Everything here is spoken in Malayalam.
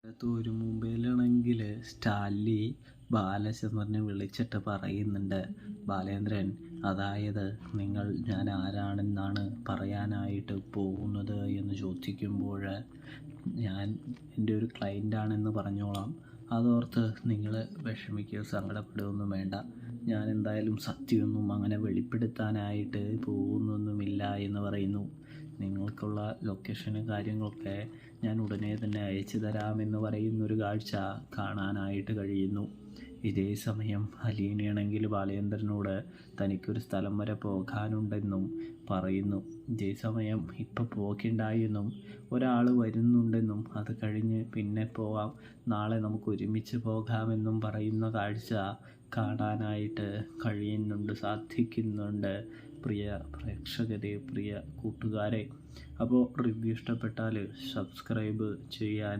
ഒരു മുംബൈയിലാണെങ്കിൽ സ്റ്റാൻലി ബാലചന്ദ്രനെ വിളിച്ചിട്ട് പറയുന്നുണ്ട്, ബാലേന്ദ്രൻ, അതായത് ഞാൻ ആരാണെന്നാണ് പറയാനായിട്ട് പോകുന്നത് എന്ന് ചോദിക്കുമ്പോൾ ഞാൻ എൻ്റെ ഒരു ക്ലയൻ്റാണെന്ന് പറഞ്ഞോളാം. അതോർത്ത് നിങ്ങൾ വിഷമിക്കുകയോ സങ്കടപ്പെടുകയൊന്നും വേണ്ട. ഞാൻ എന്തായാലും സത്യമൊന്നും അങ്ങനെ വെളിപ്പെടുത്താനായിട്ട് പോകുന്നൊന്നുമില്ല എന്ന് പറയുന്നു. നിങ്ങൾക്കുള്ള ലൊക്കേഷനും കാര്യങ്ങളൊക്കെ ഞാൻ ഉടനെ തന്നെ അയച്ചു തരാമെന്ന് പറയുന്നൊരു കാഴ്ച കാണാനായിട്ട് കഴിയുന്നു. ഇതേ സമയം അലീനയാണെങ്കിൽ ബാലേന്ദ്രനോട് തനിക്കൊരു സ്ഥലം വരെ പോകാനുണ്ടെന്നും പറയുന്നു. ഇതേ സമയം ഇപ്പം പോകേണ്ടായെന്നും ഒരാൾ വരുന്നുണ്ടെന്നും അത് കഴിഞ്ഞ് പിന്നെ പോവാം, നാളെ നമുക്ക് ഒരുമിച്ച് പോകാമെന്നും പറയുന്ന കാഴ്ച കാണാനായിട്ട് സാധിക്കുന്നുണ്ട്. പ്രിയ പ്രേക്ഷകരെ, പ്രിയ കൂട്ടുകാരെ, അപ്പോൾ റിവ്യൂ ഇഷ്ടപ്പെട്ടാൽ സബ്സ്ക്രൈബ് ചെയ്യാൻ